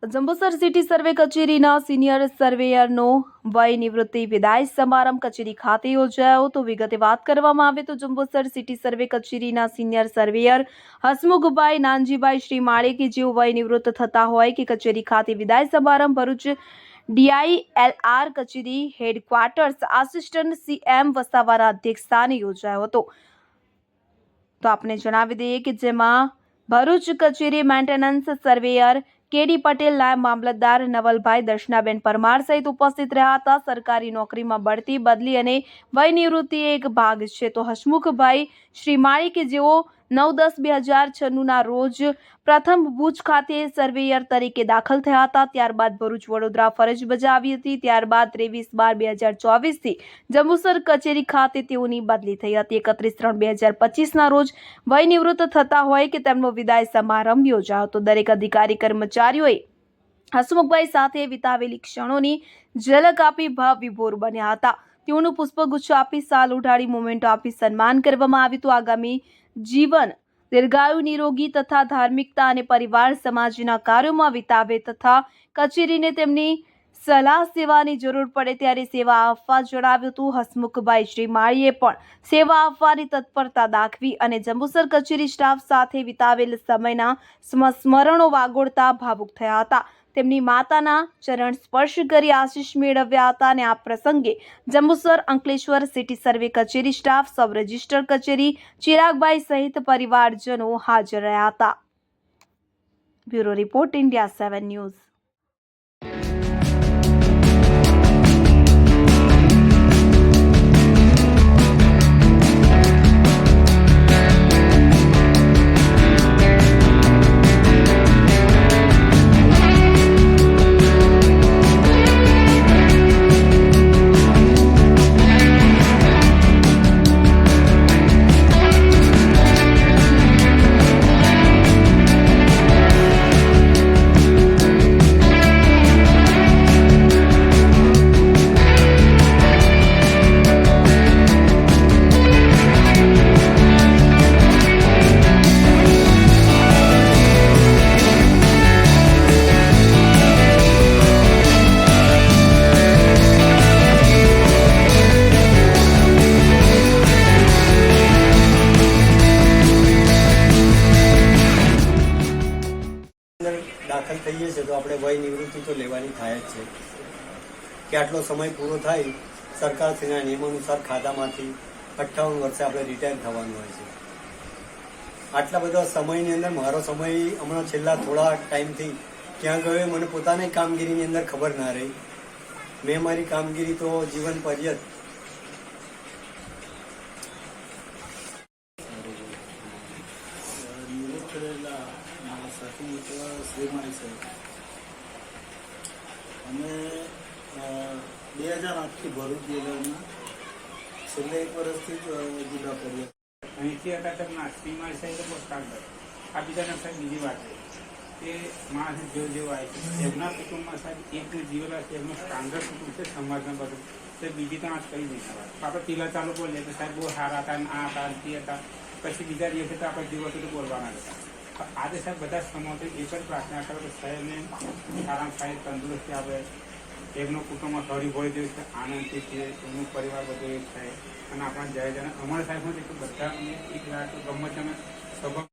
Jambusar city survey કચેરીના senior સર્વેયરનો વય નિવૃત્તિ વિદાય સમારંભ કચેરી ખાતે યોજાયો। તો વિગતે વાત કરવામાં આવે તો જંબુસર સિટી સર્વે કચેરીના સિનિયર સર્વેયર હસમુખભાઈ નાનજીભાઈ શ્રીમાળી કે જેઓ વય નિવૃત્ત થતા હોય કે કચેરી ખાતે વિદાય સમારંભ ભરૂચ DILR કચેરી હેડક્વાર્ટર્સ આસિસ્ટન્ટ CM વસાવાના અધ્યક્ષસ્થાને યોજાયો હતો। તો આપને જણાવી દઈએ કે જેમાં ભરૂચ કચેરી મેન્ટેનન્સ સર્વેયર KD પટેલ, નાયબ મામલતદાર નવલભાઈ, દર્શનાબેન પરમાર સહિત ઉપસ્થિત રહ્યા હતા। સરકારી નોકરીમાં બઢતી, બદલી અને વય નિવૃત્તિ એક ભાગ છે। તો હસમુખભાઈ શ્રીમાળી કે જેઓ 9/10/2096 રોજ પ્રથમ ભુજ ખાતે સર્વેયર તરીકે દાખલ થયા હતા, ત્યારબાદ ભરૂચ વડોદરા ફરજ બજાવી હતી, ત્યારબાદ 23/12/2024 થી જંબુસર કચેરી ખાતે તેઓની બદલી થઈ હતી। 31/3/2025 રોજ વય નિવૃત્ત થતા હોય કે તેમનો વિદાય સમારંભ યોજાયો હતો। દરેક અધિકારી કર્મચારીઓએ હસમુખભાઈ સાથે વિતાવેલી ક્ષણોની ઝલક આપી ભાવ વિભોર બન્યા હતા। તેઓનું પુષ્પગુચ્છ આપી, સાલ ઉઢાડી, મોમેન્ટો આપી સન્માન કરવામાં આવ્યું હતું। આગામી જીવન દીર્ઘાયુ, નિરોગી તથા ધાર્મિકતા અને પરિવાર સમાજના કાર્યોમાં વિતાવે તથા કચેરીને તેમની સલાહ સેવાની જરૂર પડે ત્યારે સેવા આપવા જણાવ્યું હતું। હસમુખભાઈ શ્રીમાળીએ પણ સેવા આપવાની તત્પરતા દાખવી અને જંબુસર કચેરી સ્ટાફ સાથે વિતાવેલ સમયના સ્મરણો વાગોળતા ભાવુક થયા હતા। તેમની માતાના ચરણ સ્પર્શ કરી આશીષ મેળવ્યા હતા અને આ પ્રસંગે જંબુસર, અંકલેશ્વર સિટી સર્વે કચેરી સ્ટાફ, સબ રજિસ્ટર કચેરી, ચિરાગભાઈ સહિત પરિવારજનો હાજર રહ્યા હતા। Bureau report, India 7 news. દાખલ થઈએ છીએ તો આપણે વય નિવૃત્તિ તો લેવાની થાય જ છે કે આટલો સમય પૂરો થાય સરકારશ્રીના નિયમ અનુસાર ખાતામાંથી 58 વર્ષે આપણે રિટાયર થવાનું હોય છે। આટલા બધા સમયની અંદર મારો સમય હમણાં છેલ્લા થોડા ટાઈમથી ક્યાં ગયો મને પોતાની કામગીરીની અંદર ખબર ના રહી। મેં મારી કામગીરી તો જીવન પર્યંત સાથી મિત્ર શ્રીમાળી સાહેબ અમે 2008થી ભરૂચ જિલ્લાના છેલ્લે 1 વર્ષથી જ જિલ્લા કર્યા। અહીંથી હતા તેમના શ્રીમાળી સાહેબ બહુ સ્ટાન્ડર્ડ। આ બીજાના સાહેબ બીજી વાત છે કે માણસ જેવો આવે છે એમના કુટુંબમાં સાહેબ એકનું જીવેલા છે, એમનું સ્ટાન્ડર્ડ કુટુંબ છે સમાજના બધું તો બીજી તો આ કરી નહીં શકાય। આપણે ટીલા ચાલુ બોલીએ તો સાહેબ બહુ સારા હતા, આ હતા, તે હતા, પછી બીજા દિવસે તો આપણે જીવો તો બોલવાના હતા। આજે સાહેબ બધા સમૂહથી એક જ પ્રાર્થના કરો કે સાહેબને સારામાં સારી તંદુરસ્તી આપે, એમનું કુટુંબમાં હળી ભળી જેવું છે, આનંદથી છે, એમનું પરિવાર બધું એક થાય અને આપણા જય જણ અમારા સાહેબ બધા એક લાખ ગમે તમે સબક